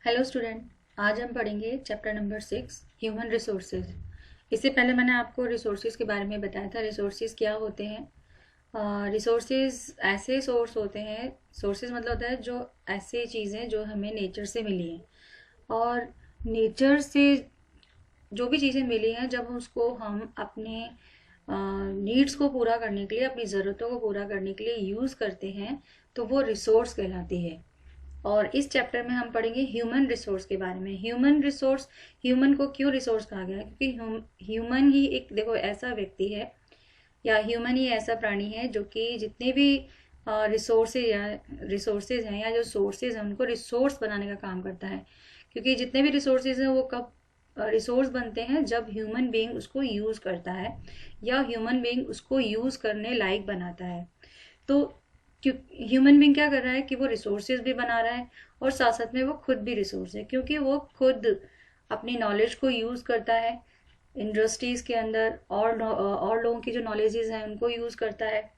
Hello student. आज हम पढ़ेंगे चैप्टर नंबर 6 ह्यूमन रिसोर्सेज। इससे पहले मैंने आपको रिसोर्सेज के बारे में बताया था। रिसोर्सेज क्या होते हैं? रिसोर्सेज ऐसे सोर्स होते हैं। सोर्सेज मतलब होता है जो ऐसे चीज़ें जो हमें नेचर से मिली हैं, और नेचर से जो भी चीज़ें मिली हैं जब उसको हम अपने नीड्स को पूरा करने के लिए, अपनी ज़रूरतों को पूरा करने के लिए यूज़ करते हैं, तो वो रिसोर्स कहलाती है। और इस चैप्टर में हम पढ़ेंगे ह्यूमन रिसोर्स के बारे में। ह्यूमन रिसोर्स, ह्यूमन को क्यों रिसोर्स कहा गया है? क्योंकि ह्यूमन ही एक देखो ऐसा व्यक्ति है, या ह्यूमन ही ऐसा प्राणी है जो कि जितने भी रिसोर्सेज हैं या जो सोर्सेज हैं उनको रिसोर्स बनाने का काम करता है। क्योंकि जितने भी रिसोर्सेज हैं वो कब रिसोर्स बनते हैं? जब ह्यूमन बीइंग उसको यूज करता है या ह्यूमन बीइंग उसको यूज करने लायक बनाता है। तो ह्यूमन बीइंग क्या कर रहा है कि वो रिसोर्सेज भी बना रहा है और साथ साथ में वो खुद भी रिसोर्स है, क्योंकि वो खुद अपनी नॉलेज को यूज करता है इंडस्ट्रीज के अंदर, और लोगों की जो नॉलेजेस हैं उनको यूज करता है,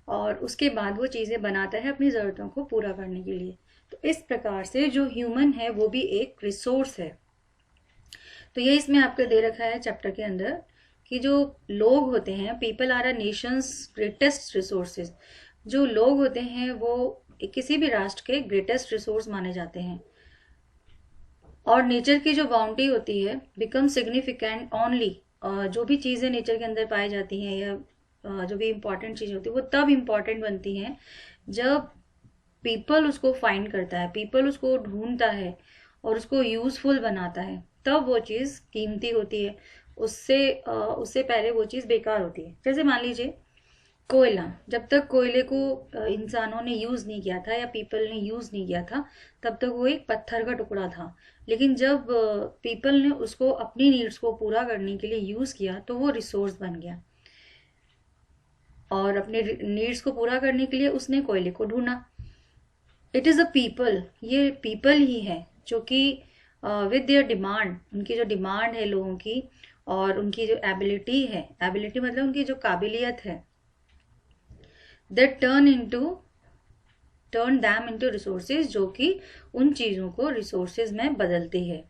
और उसके बाद वो चीजें बनाता है अपनी जरूरतों को पूरा करने के लिए। तो इस प्रकार से जो ह्यूमन है वो भी एक रिसोर्स है। तो ये इसमें आपको दे रखा है चैप्टर के अंदर कि जो लोग होते हैं, people are a nation's greatest resources. जो लोग होते हैं वो किसी भी राष्ट्र के ग्रेटेस्ट रिसोर्स माने जाते हैं। और नेचर की जो बाउंड्री होती है बिकम सिग्निफिकेंट ओनली, जो भी चीजें नेचर के अंदर पाई जाती हैं या जो भी इंपॉर्टेंट चीजें होती है वो तब इम्पॉर्टेंट बनती हैं जब पीपल उसको फाइंड करता है, पीपल उसको ढूंढता है और उसको यूजफुल बनाता है, तब वो चीज कीमती होती है। उससे पहले वो चीज बेकार होती है। जैसे मान लीजिए कोयला, जब तक कोयले को इंसानों ने यूज नहीं किया था या पीपल ने यूज नहीं किया था तब तक वो एक पत्थर का टुकड़ा था। लेकिन जब पीपल ने उसको अपनी नीड्स को पूरा करने के लिए यूज किया तो वो रिसोर्स बन गया, और अपने नीड्स को पूरा करने के लिए उसने कोयले को ढूंढा। इट इज अ पीपल, ये पीपल ही है जो कि विद देयर डिमांड, उनकी जो डिमांड है लोगों की और उनकी जो एबिलिटी है, एबिलिटी मतलब उनकी जो काबिलियत है, that turn them into resources, जो कि उन चीजों को रिसोर्सेज में बदलती है।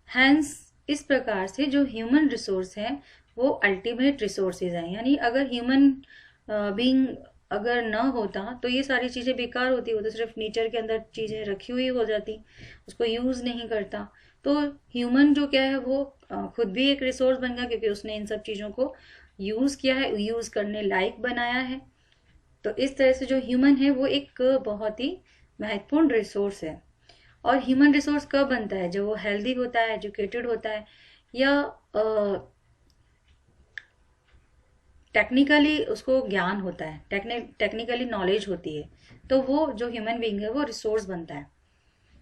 हैंस इस प्रकार से जो ह्यूमन रिसोर्स है वो अल्टीमेट रिसोर्सेज है। यानी अगर ह्यूमन बीइंग अगर न होता तो ये सारी चीजें बेकार होती, वो तो सिर्फ नेचर के अंदर चीजें रखी हुई हो जाती, उसको यूज नहीं करता। तो ह्यूमन जो क्या है वो खुद भी एक रिसोर्स बन गया, क्योंकि उसने इन सब चीजों को यूज किया है, यूज करने लायक बनाया है। तो इस तरह से जो ह्यूमन है वो एक बहुत ही महत्वपूर्ण रिसोर्स है। और ह्यूमन रिसोर्स कब बनता है? जब वो हेल्दी होता है, एजुकेटेड होता है, या टेक्निकली उसको ज्ञान होता है, टेक्निकली नॉलेज होती है, तो वो जो ह्यूमन बीइंग है वो रिसोर्स बनता है।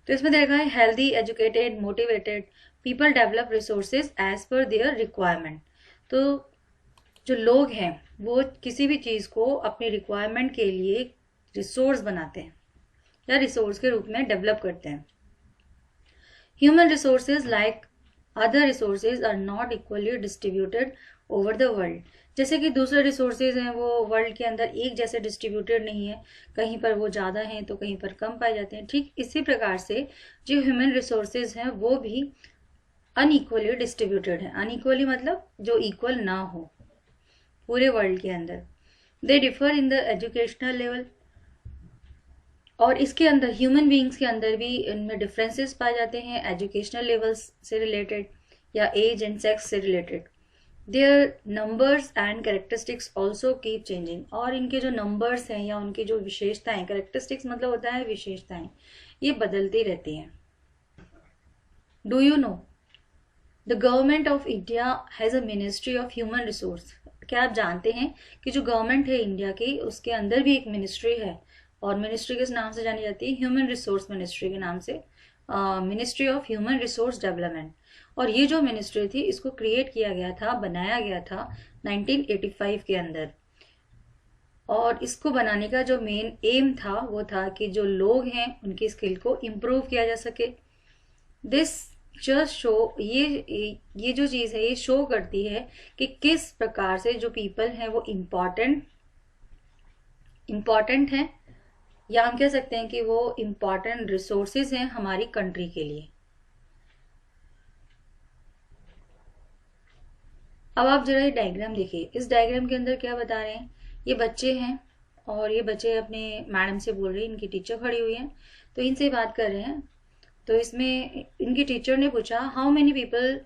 तो इसमें देखा है healthy, educated, motivated people develop resources as per their requirement. तो जो लोग हैं वो किसी भी चीज को अपनी रिक्वायरमेंट के लिए रिसोर्स बनाते हैं या रिसोर्स के रूप में डेवलप करते हैं। Human resources like other resources are not equally distributed over the world. जैसे कि दूसरे रिसोर्सेज हैं वो वर्ल्ड के अंदर एक जैसे डिस्ट्रीब्यूटेड नहीं है, कहीं पर वो ज़्यादा हैं तो कहीं पर कम पाए जाते हैं। ठीक इसी प्रकार से जो ह्यूमन रिसोर्सेज हैं वो भी अनइक्वली डिस्ट्रीब्यूटेड है। अनइक्वली मतलब जो इक्वल ना हो पूरे वर्ल्ड के अंदर। They differ in the educational level, और इसके अंदर ह्यूमन बीइंग्स के अंदर भी इनमें डिफरेंसेस पाए जाते हैं एजुकेशनल लेवल्स से रिलेटेड या एज एंड सेक्स से related. Their numbers and characteristics also keep changing, और इनके जो नंबर्स हैं या उनकी जो विशेषताएं, कैरेक्टरिस्टिक्स मतलब होता है विशेषताएं, ये बदलती रहती हैं। Do you know the government of India has a ministry of human resource. क्या आप जानते हैं कि जो गवर्नमेंट है इंडिया की उसके अंदर भी एक मिनिस्ट्री है, और मिनिस्ट्री किस नाम से जानी जाती है? ह्यूमन रिसोर्स मिनिस्ट्री के नाम से, ministry of human resource development. और ये जो मिनिस्ट्री थी इसको क्रिएट किया गया था, बनाया गया था 1985 के अंदर। और इसको बनाने का जो मेन एम था वो था कि जो लोग हैं उनकी स्किल को इम्प्रूव किया जा सके। दिस जस्ट शो, ये जो चीज है ये शो करती है कि किस प्रकार से जो पीपल है वो इम्पॉर्टेंट है या हम कह सकते हैं कि वो इम्पॉर्टेंट रिसोर्सेज हैं हमारी कंट्री के लिए। अब आप जरा ये डायग्राम देखिए, इस डायग्राम के अंदर क्या बता रहे हैं, ये बच्चे हैं और ये बच्चे अपने मैडम से बोल रहे हैं, इनकी टीचर खड़ी हुई है तो इनसे बात कर रहे हैं। तो इसमें इनकी टीचर ने पूछा, how many people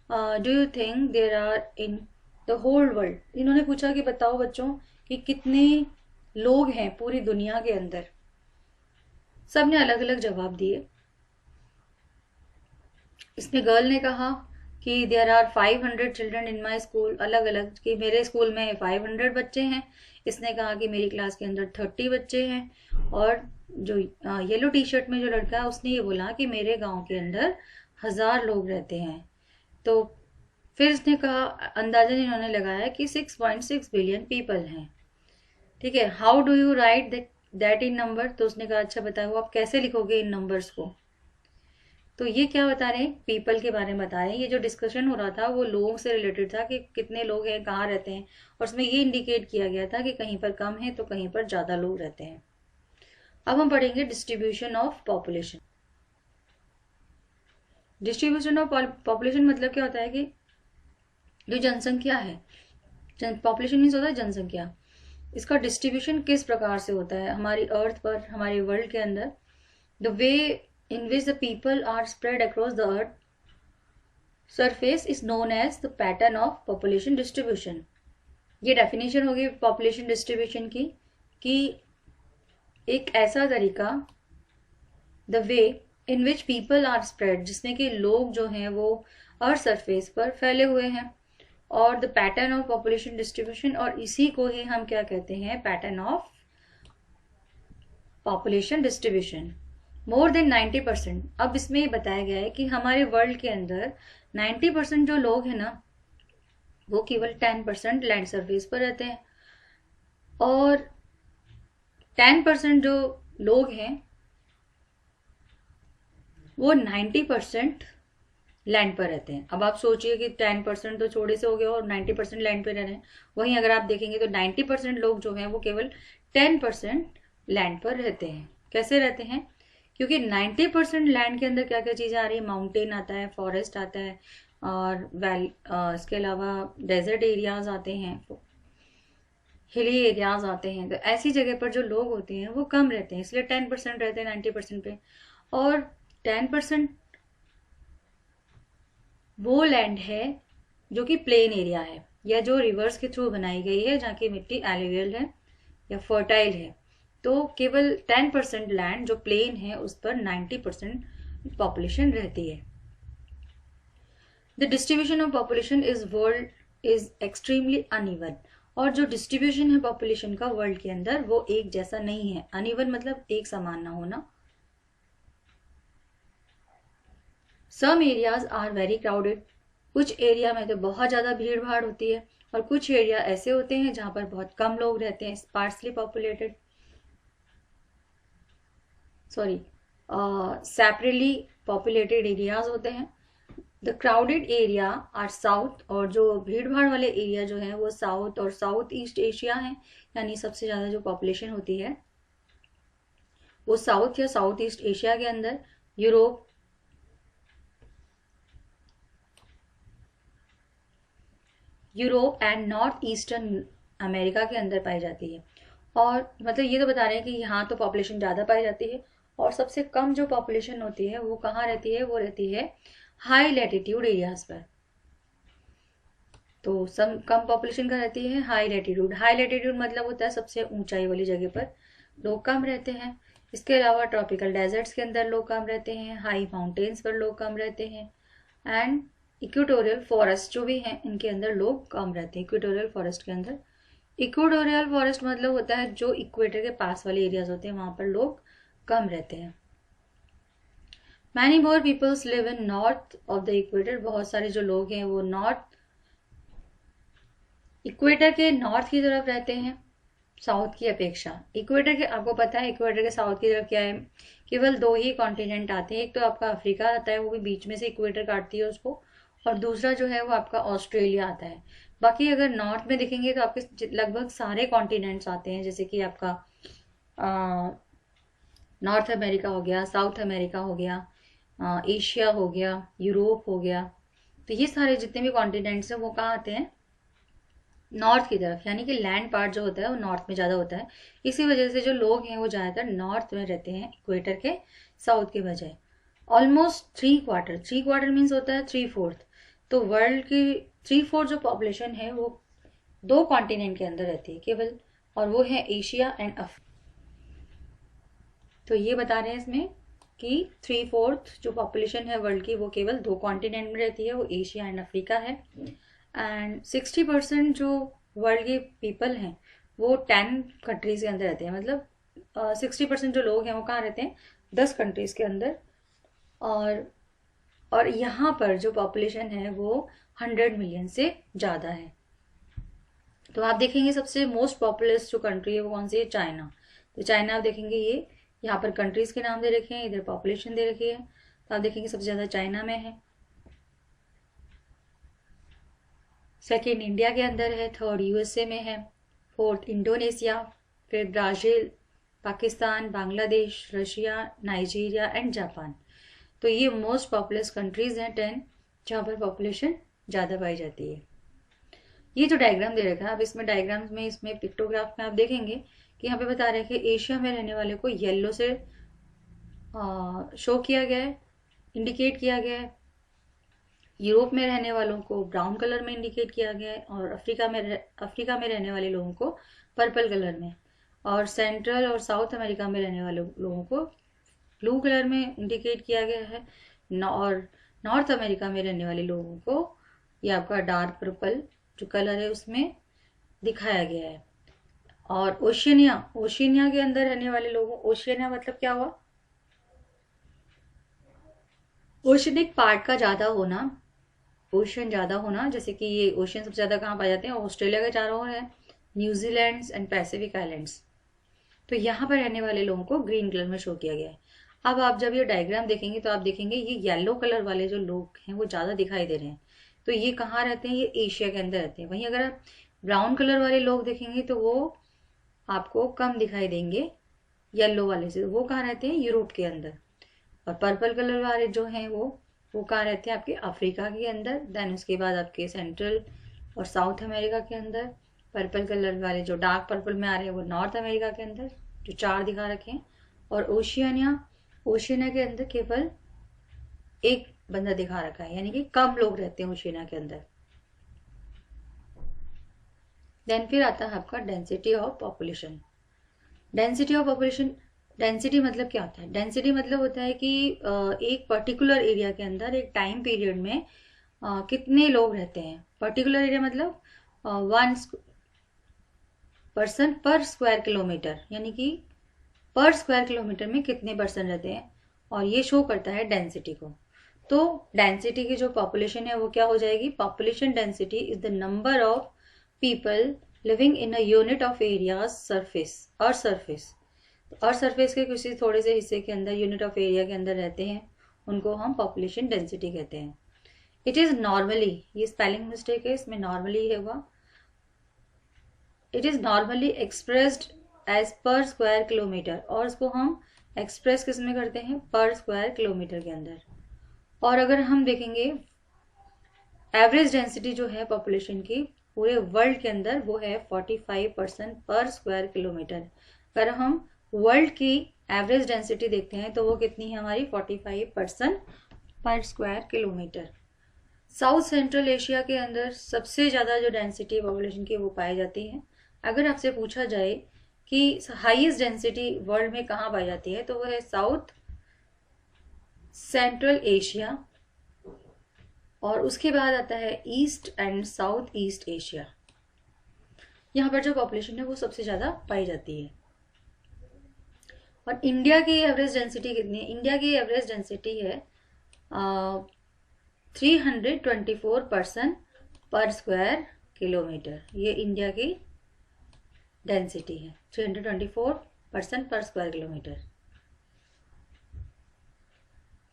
do you think there are in the whole world. इन्होंने पूछा कि बताओ बच्चों कि कितने लोग हैं पूरी दुनिया के अंदर। सबने अलग अलग जवाब दिए। इसमें गर्ल ने कहा कि there are 500 children in my school, अलग अलग कि मेरे स्कूल में 500 बच्चे हैं। इसने कहा कि मेरी क्लास के अंदर 30 बच्चे हैं। और जो येलो टी शर्ट में जो लड़का है उसने ये बोला कि मेरे गांव के अंदर 1000 लोग रहते हैं। तो फिर इसने कहा, अंदाजन इन्होंने लगाया कि 6.6 बिलियन पीपल हैं। ठीक है, how do you right that in number. तो उसने कहा अच्छा बताओ आप कैसे लिखोगे इन नंबर्स को। तो ये क्या बता रहे हैं, पीपल के बारे में बता रहे हैं। ये जो डिस्कशन हो रहा था वो लोगों से रिलेटेड था कि कितने लोग हैं, कहाँ रहते हैं, और उसमें ये इंडिकेट किया गया था कि कहीं पर कम है तो कहीं पर ज्यादा लोग रहते हैं। अब हम पढ़ेंगे distribution of population. Distribution of population मतलब क्या होता है कि जो जनसंख्या है, पॉपुलेशन मीन्स होता है जनसंख्या, इसका डिस्ट्रीब्यूशन किस प्रकार से होता है हमारी अर्थ पर, हमारे वर्ल्ड के अंदर। The way in which the people are spread across the earth surface is known as the pattern of population distribution। ये डेफिनेशन होगी पॉपुलेशन डिस्ट्रीब्यूशन की कि एक ऐसा तरीका, the way in which people are spread, जिसमें कि लोग जो हैं वो अर्थ सरफेस पर फैले हुए हैं, और the pattern of population distribution, और इसी को ही हम क्या कहते हैं, pattern of population distribution. More than 90%। अब इसमें ये बताया गया है कि हमारे वर्ल्ड के अंदर 90% जो लोग हैं ना वो केवल 10% लैंड सरफेस पर रहते हैं, और 10% जो लोग हैं वो 90% लैंड पर रहते हैं। अब आप सोचिए कि 10% तो छोटे से हो गया और 90% लैंड पर रह रहे हैं। वहीं अगर आप देखेंगे तो 90% लोग जो हैं वो केवल 10% लैंड पर रहते हैं। कैसे रहते हैं, क्योंकि 90% लैंड के अंदर क्या क्या चीजें आ रही है, माउंटेन आता है, फॉरेस्ट आता है, और इसके अलावा डेजर्ट एरियाज आते हैं, हिली एरियाज आते हैं। तो ऐसी जगह पर जो लोग होते हैं वो कम रहते हैं, इसलिए 10% रहते हैं 90% पे। और 10% वो लैंड है जो कि प्लेन एरिया है, या जो रिवर्स के थ्रू बनाई गई है, जहाँ की मिट्टी एलुवियल है या फर्टाइल है। तो केवल 10% लैंड जो प्लेन है उस पर 90% पॉपुलेशन रहती है। The distribution of population is world is extremely uneven. और जो डिस्ट्रीब्यूशन है पॉपुलेशन का वर्ल्ड के अंदर वो एक जैसा नहीं है। अनइवन मतलब एक समान ना होना। Some areas are very crowded. कुछ एरिया में तो बहुत ज्यादा भीड़ भाड़ होती है, और कुछ एरिया ऐसे होते हैं जहां पर बहुत कम लोग रहते हैं, sparsely populated, separately populated areas होते हैं। The crowded area are south, और जो भीड़ भाड़ वाले एरिया जो है वो साउथ और साउथ ईस्ट एशिया है, यानी सबसे ज्यादा जो पॉपुलेशन होती है वो साउथ या साउथ ईस्ट एशिया के अंदर, Europe and north eastern America के अंदर पाई जाती है। और मतलब ये तो बता रहे हैं कि यहाँ तो पॉपुलेशन ज्यादा पाई जाती है, और सबसे कम जो पॉपुलेशन होती है वो कहाँ रहती है, वो रहती है हाई लैटिट्यूड एरियाज पर। तो सब कम पॉपुलेशन का रहती है हाई लैटिट्यूड। हाई लैटिट्यूड मतलब होता है सबसे ऊंचाई वाली जगह पर लोग कम रहते हैं। इसके अलावा ट्रॉपिकल डेजर्ट्स के अंदर लोग कम रहते हैं, हाई माउंटेन्स पर लोग कम रहते हैं, एंड इक्वेटोरियल फॉरेस्ट जो भी हैं इनके अंदर लोग कम रहते हैं। इक्वेटोरियल फॉरेस्ट के अंदर, इक्वेटोरियल फॉरेस्ट मतलब होता है जो इक्वेटर के पास वाले एरियाज होते हैं वहां पर लोग कम रहते हैं। Many more peoples live in north of the equator. बहुत सारे जो लोग हैं वो नॉर्थ, इक्वेटर के नॉर्थ की तरफ रहते हैं साउथ की अपेक्षा। इक्वेटर के, आपको पता है इक्वेटर के साउथ की तरफ क्या है, केवल 2 ही कॉन्टिनेंट आते हैं। एक तो आपका अफ्रीका आता है, वो भी बीच में से इक्वेटर काटती है उसको, और दूसरा जो है वो आपका ऑस्ट्रेलिया आता है। बाकी अगर नॉर्थ में देखेंगे तो आपके लगभग सारे कॉन्टिनेंट्स आते हैं, जैसे कि आपका नॉर्थ अमेरिका हो गया, साउथ अमेरिका हो गया, एशिया हो गया, यूरोप हो गया। तो ये सारे जितने भी कॉन्टिनेंट्स हैं वो कहाँ आते हैं, नॉर्थ की तरफ, यानी कि लैंड पार्ट जो होता है वो नॉर्थ में ज़्यादा होता है। इसी वजह से जो लोग हैं वो ज़्यादातर नॉर्थ में रहते हैं इक्वेटर के साउथ के बजाय। ऑलमोस्ट 3/4, 3/4 मीन्स होता है 3/4। तो वर्ल्ड की 3/4 जो पॉपुलेशन है वो 2 कॉन्टिनेंट के अंदर रहती है केवल, और वो है एशिया एंड अफ्रीका। तो ये बता रहे हैं इसमें कि 3/4 जो पॉपुलेशन है वर्ल्ड की वो केवल 2 कॉन्टिनेंट में रहती है, वो एशिया एंड अफ्रीका है। एंड 60% जो वर्ल्ड के पीपल हैं वो 10 कंट्रीज के अंदर रहते हैं, मतलब 60% जो लोग हैं वो कहाँ रहते हैं, 10 कंट्रीज के अंदर। और यहाँ पर जो पॉपुलेशन है वो 100 मिलियन से ज़्यादा है। तो आप देखेंगे सबसे मोस्ट पॉपुलस जो कंट्री है वो कौन सी है, चाइना। तो चाइना आप देखेंगे, ये यहाँ पर कंट्रीज के नाम दे रखे हैं, इधर पॉपुलेशन दे रखी है, तो आप देखेंगे सबसे ज़्यादा चाइना में है। सेकेंड इंडिया के अंदर है, थर्ड यूएसए में है, फोर्थ इंडोनेशिया, फिर Brazil, Pakistan, Bangladesh, Russia, Nigeria and Japan. तो ये मोस्ट पॉपुलस कंट्रीज हैं 10 जहाँ पर पॉपुलेशन ज़्यादा पाई जाती है। ये जो डायग्राम दे रखा है, आप इसमें डायग्राम्स में, इसमें पिक्टोग्राफ में आप देखेंगे कि यहाँ पे बता रहे हैं कि एशिया में रहने वाले को येलो से शो किया गया है, इंडिकेट किया गया है। यूरोप में रहने वालों को ब्राउन कलर में इंडिकेट किया गया है, और अफ्रीका में रहने वाले लोगों को पर्पल कलर में, और सेंट्रल और साउथ अमेरिका में रहने वाले लोगों को ब्लू कलर में इंडिकेट किया गया है, और नॉर्थ अमेरिका में रहने वाले लोगों को ये आपका डार्क पर्पल जो कलर है उसमें दिखाया गया है। और ओशिनिया के अंदर रहने वाले लोगों, ओशिनिया मतलब क्या हुआ, ओशनिक पार्ट का ज्यादा होना, ओशन ज्यादा होना, जैसे कि ये ओशन सबसे ज्यादा कहाँ पाए जाते हैं, ऑस्ट्रेलिया के चारों ओर है, न्यूजीलैंड एंड पैसिफिक आइलैंड्स। तो यहाँ पर रहने वाले लोगों को ग्रीन कलर में शो किया गया है। अब आप जब ये डायग्राम देखेंगे तो आप देखेंगे ये येलो कलर वाले जो लोग हैं वो ज्यादा दिखाई दे रहे हैं, तो ये कहाँ रहते हैं, ये एशिया के अंदर रहते हैं। वहीं अगर आप ब्राउन कलर वाले लोग देखेंगे तो वो आपको कम दिखाई देंगे येलो वाले से, वो कहाँ रहते हैं, यूरोप के अंदर। और पर्पल कलर वाले जो हैं वो कहाँ रहते हैं, आपके अफ्रीका के अंदर। देन उसके बाद आपके सेंट्रल और साउथ अमेरिका के अंदर। पर्पल कलर वाले जो डार्क पर्पल में आ रहे हैं वो नॉर्थ अमेरिका के अंदर, जो 4 दिखा रखे हैं। और ओशिनिया के अंदर केवल एक बंदा दिखा रखा है, यानी कि कम लोग रहते हैं ओशिनिया के अंदर। देन फिर आता है आपका density of population. Density of population, density मतलब क्या होता है, डेंसिटी मतलब होता है कि एक पर्टिकुलर एरिया के अंदर एक टाइम पीरियड में कितने लोग रहते हैं। पर्टिकुलर एरिया मतलब 1 पर्सन पर स्क्वायर किलोमीटर, यानी कि पर स्क्वायर किलोमीटर में कितने पर्सन रहते हैं, और ये शो करता है डेंसिटी को। तो डेंसिटी की जो पॉपुलेशन है वो क्या हो जाएगी, population density is the number of people living in a unit of area surface, earth surface. Earth surface के किसी थोड़े से हिस्से के अंदर, यूनिट ऑफ एरिया के अंदर रहते हैं, उनको हम पॉपुलेशन डेंसिटी कहते हैं। इट इज नॉर्मली, ये स्पेलिंग मिस्टेक है, इसमें नॉर्मली होगा। It is normally expressed as per square kilometre, और इसको हम एक्सप्रेस किस में करते हैं, पर स्क्वायर किलोमीटर के अंदर। और अगर हम देखेंगे एवरेज डेंसिटी जो है पॉपुलेशन की पूरे वर्ल्ड के अंदर वो है 45% पर स्क्वायर किलोमीटर। अगर हम वर्ल्ड की एवरेज डेंसिटी देखते हैं तो वो कितनी है हमारी, 45% पर square kilometre. South central Asia के अंदर सबसे ज़्यादा जो डेंसिटी पॉपुलेशन की वो पाई जाती है। अगर आपसे पूछा जाए कि हाईएस्ट डेंसिटी वर्ल्ड में कहाँ पाई जाती है, तो वो है साउथ सेंट्रल एशिया, और उसके बाद आता है east and south east Asia. यहाँ पर जो पॉपुलेशन है वो सबसे ज़्यादा पाई जाती है। और इंडिया की एवरेज डेंसिटी कितनी है, इंडिया की एवरेज डेंसिटी है 324 पर्सन पर स्क्वायर किलोमीटर। ये इंडिया की डेंसिटी है 324 पर्सन पर स्क्वायर किलोमीटर।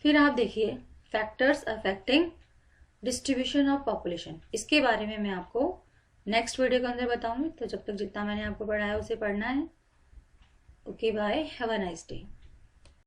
फिर आप देखिए factors affecting distribution of population, इसके बारे में मैं आपको नेक्स्ट वीडियो के अंदर बताऊंगी। तो जब तक जितना मैंने आपको पढ़ाया उसे पढ़ना है। Okay bye, have a nice day.